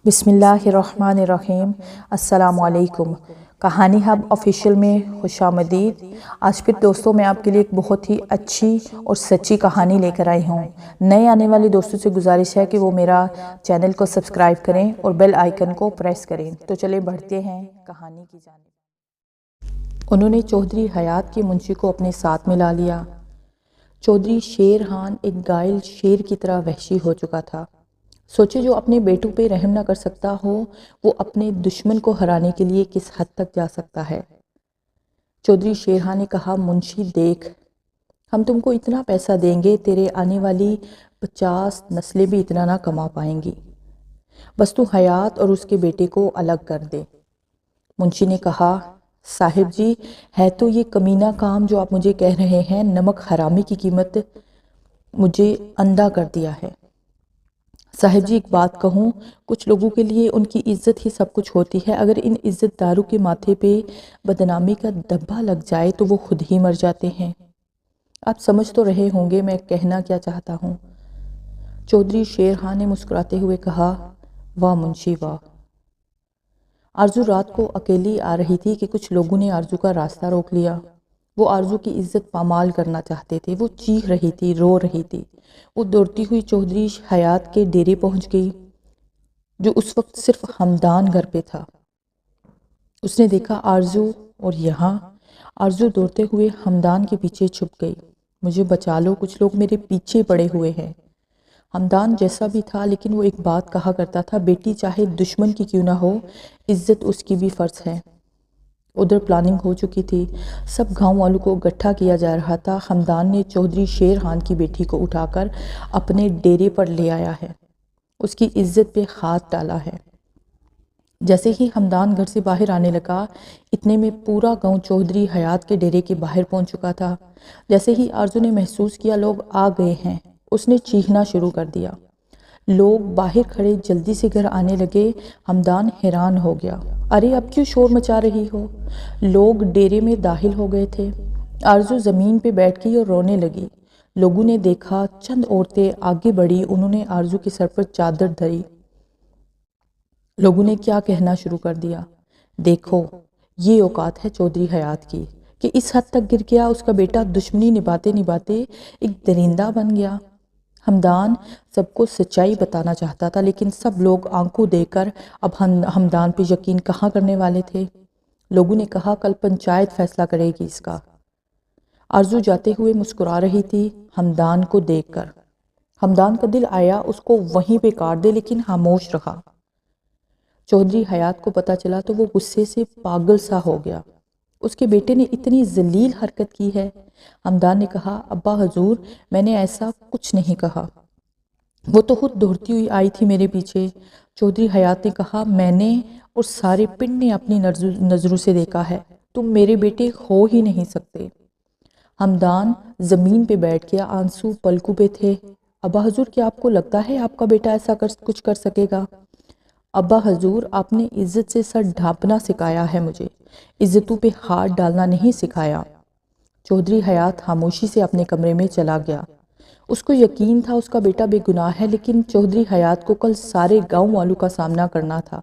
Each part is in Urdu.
بسم اللہ الرحمن الرحیم۔ السلام علیکم۔ کہانی ہب آفیشیل میں خوش آمدید۔ آج پھر دوستوں میں آپ کے لیے ایک بہت ہی اچھی اور سچی کہانی لے کر آئی ہوں۔ نئے آنے والے دوستوں سے گزارش ہے کہ وہ میرا چینل کو سبسکرائب کریں اور بیل آئیکن کو پریس کریں۔ تو چلیں بڑھتے ہیں کہانی کی جانب۔ انہوں نے چودھری حیات کے منشی کو اپنے ساتھ ملا لیا۔ چودھری شیر خان ایک گائل شیر کی طرح وحشی ہو چکا تھا۔ سوچے جو اپنے بیٹوں پہ رحم نہ کر سکتا ہو وہ اپنے دشمن کو ہرانے کے لیے کس حد تک جا سکتا ہے۔ چودھری شیر خان نے کہا، منشی دیکھ، ہم تم کو اتنا پیسہ دیں گے، تیرے آنے والی 50 نسلیں بھی اتنا نہ کما پائیں گی، بس تو حیات اور اس کے بیٹے کو الگ کر دے۔ منشی نے کہا، صاحب جی، ہے تو یہ کمینہ کام جو آپ مجھے کہہ رہے ہیں، نمک حرامی کی قیمت مجھے اندھا کر دیا ہے۔ صاحب جی ایک بات کہوں، کچھ لوگوں کے لیے ان کی عزت ہی سب کچھ ہوتی ہے، اگر ان عزت داروں کے ماتھے پہ بدنامی کا دبا لگ جائے تو وہ خود ہی مر جاتے ہیں۔ آپ سمجھ تو رہے ہوں گے میں کہنا کیا چاہتا ہوں۔ چودھری شیر خان نے مسکراتے ہوئے کہا، واہ منشی واہ۔ آرزو رات کو اکیلی آ رہی تھی کہ کچھ لوگوں نے آرزو کا راستہ روک لیا۔ وہ آرزو کی عزت پامال کرنا چاہتے تھے۔ وہ چیخ رہی تھی، رو رہی تھی۔ وہ دوڑتی ہوئی چودھری حیات کے ڈیرے پہنچ گئی، جو اس وقت صرف ہمدان گھر پہ تھا۔ اس نے دیکھا آرزو، اور یہاں آرزو دوڑتے ہوئے ہمدان کے پیچھے چھپ گئی۔ مجھے بچا لو، کچھ لوگ میرے پیچھے پڑے ہوئے ہیں۔ ہمدان جیسا بھی تھا لیکن وہ ایک بات کہا کرتا تھا، بیٹی چاہے دشمن کی کیوں نہ ہو، عزت اس کی بھی فرض ہے۔ ادھر پلاننگ ہو چکی تھی، سب گاؤں والوں کو اکٹھا کیا جا رہا تھا۔ ہمدان نے چودھری شیر خان کی بیٹی کو اٹھا کر اپنے ڈیرے پر لے آیا ہے، اس کی عزت پہ ہاتھ ڈالا ہے۔ جیسے ہی ہمدان گھر سے باہر آنے لگا، اتنے میں پورا گاؤں چودھری حیات کے ڈیرے کے باہر پہنچ چکا تھا۔ جیسے ہی آرزو نے محسوس کیا لوگ آ گئے ہیں، اس نے چیخنا شروع کر دیا۔ لوگ باہر کھڑے جلدی سے گھر آنے لگے۔ ہمدان حیران ہو گیا، ارے اب کیوں شور مچا رہی ہو؟ لوگ ڈیرے میں داخل ہو گئے تھے۔ آرزو زمین پہ بیٹھ گئی اور رونے لگی۔ لوگوں نے دیکھا، چند عورتیں آگے بڑھی، انہوں نے آرزو کے سر پر چادر دھری۔ لوگوں نے کیا کہنا شروع کر دیا، دیکھو یہ اوقات ہے چودھری حیات کی کہ اس حد تک گر گیا، اس کا بیٹا دشمنی نبھاتے نبھاتے ایک درندہ بن گیا۔ ہمدان سب کو سچائی بتانا چاہتا تھا لیکن سب لوگ آنکھوں دے کر اب ہمدان پہ یقین کہاں کرنے والے تھے۔ لوگوں نے کہا کل پنچایت فیصلہ کرے گی اس کا۔ آرزو جاتے ہوئے مسکرا رہی تھی ہمدان کو دیکھ کر۔ ہمدان کا دل آیا اس کو وہیں پہ کاٹ دے لیکن خاموش رہا۔ چودھری حیات کو پتا چلا تو وہ غصے سے پاگل سا ہو گیا، اس کے بیٹے نے اتنی ذلیل حرکت کی ہے۔ ہمدان نے کہا، ابا حضور میں نے ایسا کچھ نہیں کہا، وہ تو خود دوڑتی ہوئی آئی تھی میرے پیچھے۔ چودھری حیات نے کہا، میں نے اور سارے پنڈ نے اپنی نظروں سے دیکھا ہے، تم میرے بیٹے ہو ہی نہیں سکتے۔ ہمدان زمین پہ بیٹھ گیا، آنسو پلکوں پہ تھے۔ ابا حضور کیا آپ کو لگتا ہے آپ کا بیٹا ایسا کچھ کر سکے گا؟ ابا حضور آپ نے عزت سے سر ڈھانپنا سکھایا ہے مجھے، عزتوں پہ ہاتھ ڈالنا نہیں سکھایا۔ چودھری حیات خاموشی سے اپنے کمرے میں چلا گیا۔ اس کو یقین تھا اس کا بیٹا بے گناہ ہے، لیکن چودھری حیات کو کل سارے گاؤں والوں کا سامنا کرنا تھا،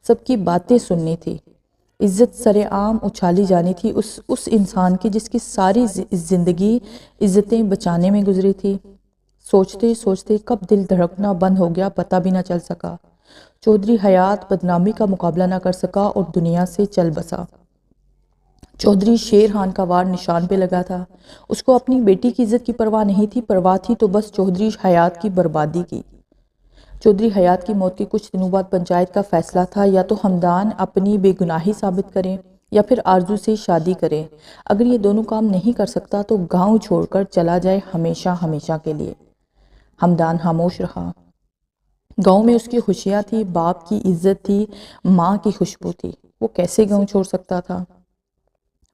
سب کی باتیں سننی تھی، عزت سرے عام اچھالی جانی تھی اس انسان کی جس کی ساری زندگی عزتیں بچانے میں گزری تھی۔ سوچتے سوچتے کب دل دھڑکنا بند ہو گیا پتہ بھی نہ چل سکا۔ چودھری حیات بدنامی کا مقابلہ نہ کر سکا اور دنیا سے چل بسا۔ چودھری شیر خان کا وار نشان پہ لگا تھا، اس کو اپنی بیٹی کی عزت کی پرواہ نہیں تھی، پرواہ تھی تو بس چودھری حیات کی بربادی کی۔ چودھری حیات کی موت کے کچھ دنوں بعد پنچایت کا فیصلہ تھا، یا تو ہمدان اپنی بے گناہی ثابت کرے یا پھر آرزو سے شادی کرے۔ اگر یہ دونوں کام نہیں کر سکتا تو گاؤں چھوڑ کر چلا جائے ہمیشہ ہمیشہ کے لیے۔ ہمدان خاموش رہا۔ گاؤں میں اس کی خوشیاں تھی، باپ کی عزت تھی، ماں کی خوشبو تھی، وہ کیسے گاؤں چھوڑ سکتا تھا؟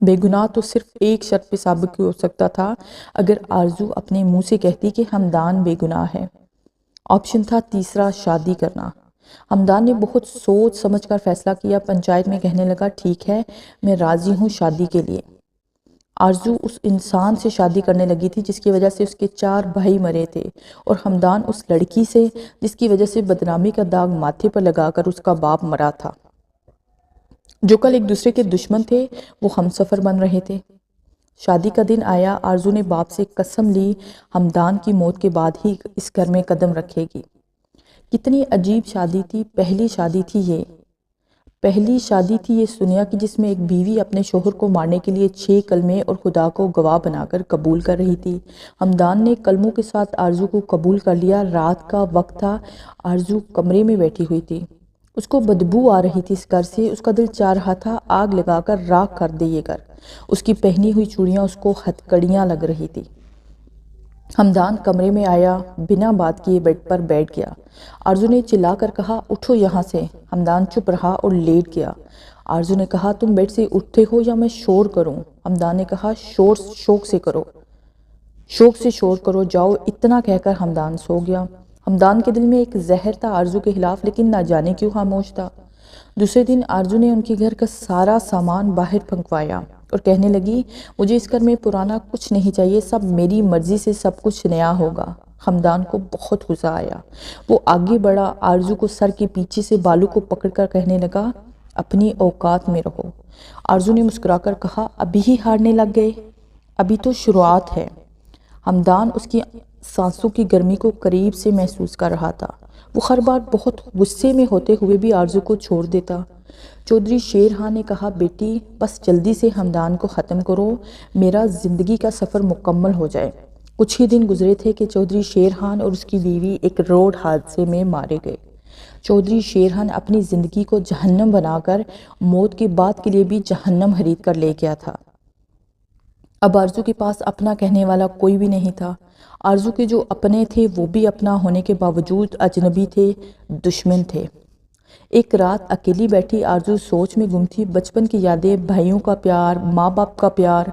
بے گناہ تو صرف ایک شرط پہ ثابت ہو سکتا تھا، اگر آرزو اپنے منہ سے کہتی کہ ہمدان بے گناہ ہے۔ آپشن تھا تیسرا، شادی کرنا۔ ہمدان نے بہت سوچ سمجھ کر فیصلہ کیا، پنچایت میں کہنے لگا، ٹھیک ہے میں راضی ہوں شادی کے لیے۔ آرزو اس انسان سے شادی کرنے لگی تھی جس کی وجہ سے اس کے 4 بھائی مرے تھے، اور ہمدان اس لڑکی سے جس کی وجہ سے بدنامی کا داغ ماتھے پر لگا کر اس کا باپ مرا تھا۔ جو کل ایک دوسرے کے دشمن تھے وہ ہم سفر بن رہے تھے۔ شادی کا دن آیا، آرزو نے باپ سے قسم لی ہمدان کی موت کے بعد ہی اس گھر میں قدم رکھے گی۔ کتنی عجیب شادی تھی، پہلی شادی تھی یہ سنیا کی جس میں ایک بیوی اپنے شوہر کو مارنے کے لیے 6 کلمے اور خدا کو گواہ بنا کر قبول کر رہی تھی۔ ہمدان نے کلموں کے ساتھ آرزو کو قبول کر لیا۔ رات کا وقت تھا، آرزو کمرے میں بیٹھی ہوئی تھی، اس کو بدبو آ رہی تھی اس گھر سے۔ اس کا دل چاہ رہا تھا آگ لگا کر راکھ کر دے یہ گھر۔ اس کی پہنی ہوئی چوڑیاں اس کو ہتکڑیاں لگ رہی تھی۔ ہمدان کمرے میں آیا، بنا بات کیے بیڈ پر بیٹھ گیا۔ آرزو نے چلا کر کہا اٹھو یہاں سے۔ ہمدان چپ رہا اور لیٹ گیا۔ آرزو نے کہا تم بیڈ سے اٹھتے ہو یا میں شور کروں؟ ہمدان نے کہا شوق سے شور کرو جاؤ۔ اتنا کہہ کر ہمدان سو گیا۔ ہمدان کے دل میں ایک زہر تھا آرزو کے خلاف، لیکن نہ جانے کیوں خاموش تھا۔ دوسرے دن آرزو نے ان کے گھر کا سارا سامان باہر پھنکوایا اور کہنے لگی مجھے اس گھر میں پرانا کچھ نہیں چاہیے، سب میری مرضی سے سب کچھ نیا ہوگا۔ ہمدان کو بہت غصہ آیا۔ وہ آگے بڑھا، آرزو کو سر کے پیچھے سے بالوں کو پکڑ کر کہنے لگا اپنی اوقات میں رہو۔ آرزو نے مسکرا کر کہا ابھی ہی ہارنے لگ گئے؟ ابھی تو شروعات ہے۔ ہمدان اس کی سانسوں کی گرمی کو قریب سے محسوس کر رہا تھا۔ وہ ہر بار بہت غصے میں ہوتے ہوئے بھی آرزو کو چھوڑ دیتا۔ چودھری شیر خان نے کہا بیٹی بس جلدی سے ہمدان کو ختم کرو، میرا زندگی کا سفر مکمل ہو جائے۔ کچھ ہی دن گزرے تھے کہ چودھری شیر خان اور اس کی بیوی ایک روڈ حادثے میں مارے گئے۔ چودھری شیر خان اپنی زندگی کو جہنم بنا کر موت کے بعد کے لیے بھی جہنم خرید کر لے گیا تھا۔ اب آرزو کے پاس اپنا کہنے والا کوئی بھی نہیں تھا۔ آرزو کے جو اپنے تھے وہ بھی اپنا ہونے کے باوجود اجنبی تھے، دشمن تھے۔ ایک رات اکیلی بیٹھی آرزو سوچ میں گم تھی۔ بچپن کی یادیں، بھائیوں کا پیار، ماں باپ کا پیار،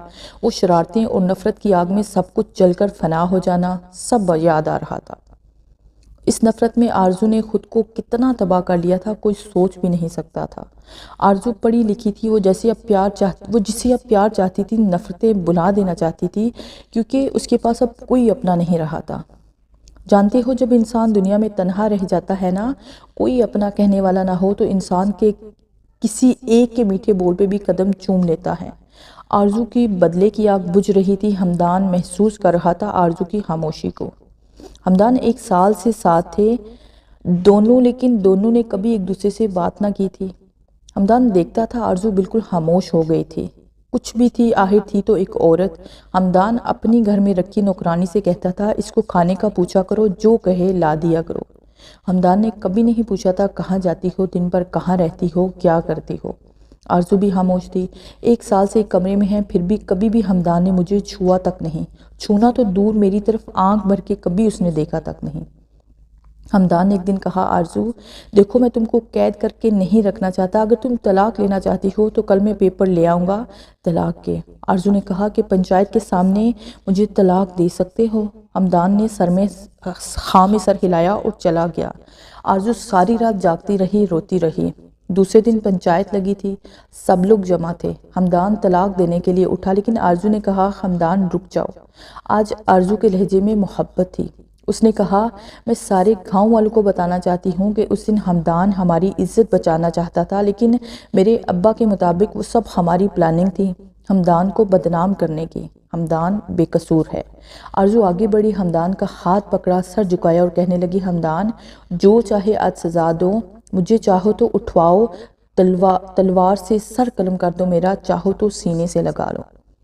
وہ شرارتیں اور نفرت کی آگ میں سب کچھ جل کر فنا ہو جانا سب یاد آ رہا تھا۔ اس نفرت میں آرزو نے خود کو کتنا تباہ کر لیا تھا کوئی سوچ بھی نہیں سکتا تھا۔ آرزو پڑھی لکھی تھی، وہ جسے اب پیار چاہتی تھی نفرتیں بلا دینا چاہتی تھی، کیونکہ اس کے پاس اب کوئی اپنا نہیں رہا تھا۔ جانتے ہو جب انسان دنیا میں تنہا رہ جاتا ہے نا، کوئی اپنا کہنے والا نہ ہو تو انسان کے کسی ایک کے میٹھے بول پہ بھی قدم چوم لیتا ہے۔ آرزو کی بدلے کی آگ بجھ رہی تھی۔ ہمدان محسوس کر رہا تھا آرزو کی خاموشی کو۔ ہمدان 1 سال سے ساتھ تھے لیکن دونوں نے کبھی ایک دوسرے سے بات نہ کی تھی۔ ہمدان دیکھتا تھا آرزو بالکل خاموش ہو گئی تھی۔ کچھ بھی تھی آخر تھی تو ایک عورت۔ ہمدان اپنی گھر میں رکھی نوکرانی سے کہتا تھا اس کو کھانے کا پوچھا کرو، جو کہے لا دیا کرو۔ ہمدان نے کبھی نہیں پوچھا تھا کہاں جاتی ہو، دن بھر کہاں رہتی ہو، کیا کرتی ہو۔ آرزو بھی خاموش تھی۔ 1 سال سے ایک کمرے میں ہیں، پھر بھی کبھی بھی ہمدان نے مجھے چھوا تک نہیں، چھونا تو دور میری طرف آنکھ بھر کے کبھی اس نے دیکھا تک نہیں۔ ہمدان نے ایک دن کہا آرزو دیکھو میں تم کو قید کر کے نہیں رکھنا چاہتا، اگر تم طلاق لینا چاہتی ہو تو کل میں پیپر لے آؤں گا طلاق کے۔ آرزو نے کہا کہ پنچایت کے سامنے مجھے طلاق دے سکتے ہو؟ ہمدان نے خاں میں سر ہلایا اور چلا گیا۔ آرزو ساری رات جاگتی رہی، روتی رہی۔ دوسرے دن پنچایت لگی تھی، سب لوگ جمع تھے۔ ہمدان طلاق دینے کے لیے اٹھا لیکن آرزو نے کہا ہمدان رک جاؤ۔ آج آرزو کے لہجے میں محبت تھی۔ اس نے کہا میں سارے گاؤں والوں کو بتانا چاہتی ہوں کہ اس دن ہمدان ہماری عزت بچانا چاہتا تھا، لیکن میرے ابا کے مطابق وہ سب ہماری پلاننگ تھی ہمدان کو بدنام کرنے کی۔ ہمدان بے قصور ہے۔ آرزو آگے بڑھی، ہمدان کا ہاتھ پکڑا، سر جھکایا اور کہنے لگی ہمدان جو چاہے آج سزا دو، مجھے چاہو تو اٹھواؤ، تلوار سے سر قلم کر دو میرا، چاہو تو سینے سے لگا لو۔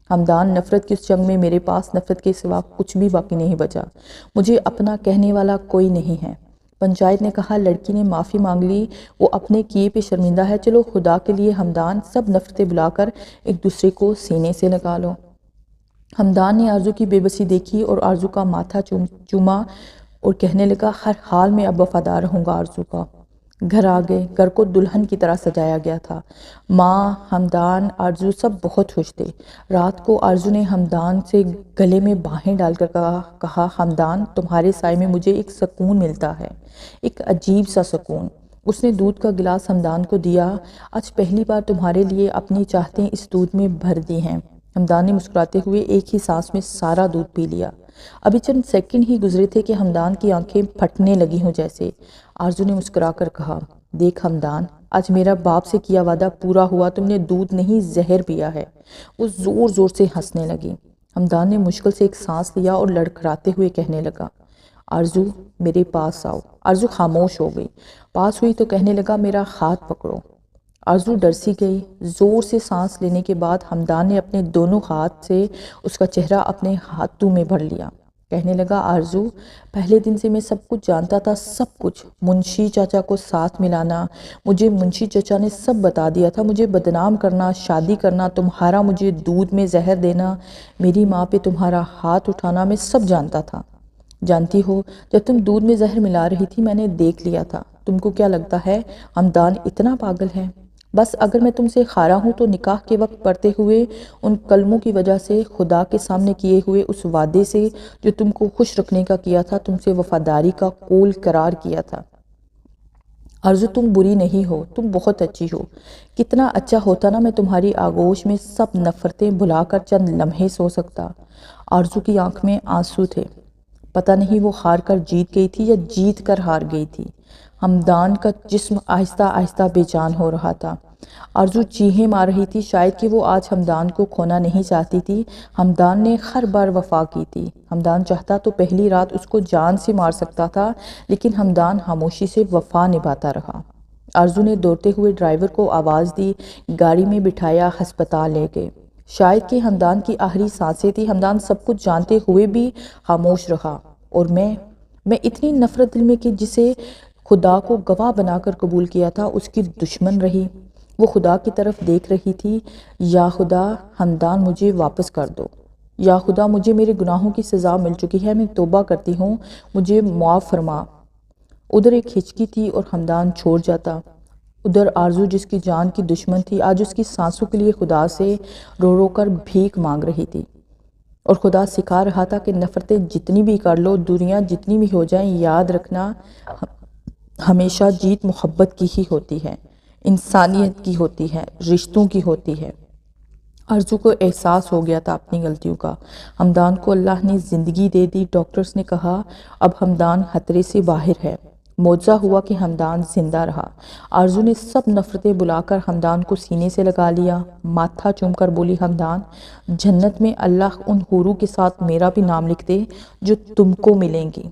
ہمدان نفرت کی اس جنگ میں میرے پاس نفرت کے سوا کچھ بھی باقی نہیں بچا، مجھے اپنا کہنے والا کوئی نہیں ہے۔ پنچایت نے کہا لڑکی نے معافی مانگ لی، وہ اپنے کیے پہ شرمندہ ہے، چلو خدا کے لیے ہمدان سب نفرتیں بلا کر ایک دوسرے کو سینے سے لگا لو۔ ہمدان نے آرزو کی بے بسی دیکھی اور آرزو کا ماتھا چوما اور کہنے لگا ہر حال میں اب وفادار رہوں گا آرزو کا۔ گھر آ گئے، گھر کو دلہن کی طرح سجایا گیا تھا۔ ماں، ہمدان، آرزو سب بہت خوش تھے۔ رات کو آرزو نے ہمدان سے گلے میں باہیں ڈال کر کہا ہمدان تمہارے سائے میں مجھے ایک سکون ملتا ہے، ایک عجیب سا سکون۔ اس نے دودھ کا گلاس ہمدان کو دیا۔ آج پہلی بار تمہارے لیے اپنی چاہتیں اس دودھ میں بھر دی ہیں، ہمدان نے مسکراتے ہوئے ایک ہی سانس میں سارا دودھ پی لیا۔ ابھی چند سیکنڈ ہی گزرے تھے کہ ہمدان کی آنکھیں پھٹنے لگی ہوں جیسے۔ آرزو نے مسکرا کر کہا، دیکھ ہمدان، آج میرا باپ سے کیا وعدہ پورا ہوا، تم نے دودھ نہیں زہر پیا ہے۔ وہ زور زور سے ہنسنے لگی۔ ہمدان نے مشکل سے ایک سانس لیا اور لڑکھڑاتے ہوئے کہنے لگا، آرزو میرے پاس آؤ۔ آرزو خاموش ہو گئی۔ پاس ہوئی تو کہنے لگا، میرا ہاتھ پکڑو۔ آرزو ڈر سی گئی۔ زور سے سانس لینے کے بعد ہمدان نے اپنے دونوں ہاتھ سے اس کا چہرہ اپنے ہاتھوں میں بھر لیا۔ کہنے لگا، آرزو پہلے دن سے میں سب کچھ جانتا تھا، سب کچھ۔ منشی چاچا کو ساتھ ملانا، مجھے منشی چاچا نے سب بتا دیا تھا، مجھے بدنام کرنا، شادی کرنا، تمہارا مجھے دودھ میں زہر دینا، میری ماں پہ تمہارا ہاتھ اٹھانا، میں سب جانتا تھا۔ جانتی ہو، جب تم دودھ میں زہر ملا رہی تھی میں نے دیکھ لیا تھا۔ تم کو کیا لگتا ہے ہمدان اتنا پاگل ہے؟ بس اگر میں تم سے خارا ہوں تو نکاح کے وقت پڑھتے ہوئے ان کلموں کی وجہ سے، خدا کے سامنے کیے ہوئے اس وعدے سے جو تم کو خوش رکھنے کا کیا تھا، تم سے وفاداری کا قول قرار کیا تھا۔ آرزو تم بری نہیں ہو، تم بہت اچھی ہو۔ کتنا اچھا ہوتا نا میں تمہاری آغوش میں سب نفرتیں بھلا کر چند لمحے سو سکتا۔ آرزو کی آنکھ میں آنسو تھے۔ پتہ نہیں وہ ہار کر جیت گئی تھی یا جیت کر ہار گئی تھی۔ ہمدان کا جسم آہستہ آہستہ بے جان ہو رہا تھا۔ آرزو چیخیں مار رہی تھی، شاید کہ وہ آج ہمدان کو کھونا نہیں چاہتی تھی۔ ہمدان نے ہر بار وفا کی تھی۔ ہمدان چاہتا تو پہلی رات اس کو جان سے مار سکتا تھا، لیکن ہمدان خاموشی سے وفا نبھاتا رہا۔ آرزو نے دوڑتے ہوئے ڈرائیور کو آواز دی، گاڑی میں بٹھایا، ہسپتال لے گئے۔ شاید کہ ہمدان کی آخری سانسیں تھی۔ ہمدان سب کچھ جانتے ہوئے بھی خاموش رہا، اور میں اتنی نفرت دل میں کہ جسے خدا کو گواہ بنا کر قبول کیا تھا، اس کی دشمن رہی۔ وہ خدا کی طرف دیکھ رہی تھی، یا خدا ہمدان مجھے واپس کر دو، یا خدا مجھے میرے گناہوں کی سزا مل چکی ہے، میں توبہ کرتی ہوں، مجھے معاف فرما۔ ادھر ایک ہچکی تھی اور ہمدان چھوڑ جاتا، ادھر آرزو جس کی جان کی دشمن تھی آج اس کی سانسوں کے لیے خدا سے رو رو کر بھیک مانگ رہی تھی، اور خدا سکھا رہا تھا کہ نفرتیں جتنی بھی کر لو، دنیا جتنی بھی ہو جائیں، یاد رکھنا ہمیشہ جیت محبت کی ہی ہوتی ہے، انسانیت کی ہوتی ہے، رشتوں کی ہوتی ہے۔ آرزو کو احساس ہو گیا تھا اپنی غلطیوں کا۔ ہمدان کو اللہ نے زندگی دے دی۔ ڈاکٹرز نے کہا اب ہمدان خطرے سے باہر ہے۔ معجزہ ہوا کہ ہمدان زندہ رہا۔ آرزو نے سب نفرتیں بلا کر ہمدان کو سینے سے لگا لیا، ماتھا چوم کر بولی، ہمدان جنت میں اللہ ان حوروں کے ساتھ میرا بھی نام لکھ دے جو تم کو ملیں گی۔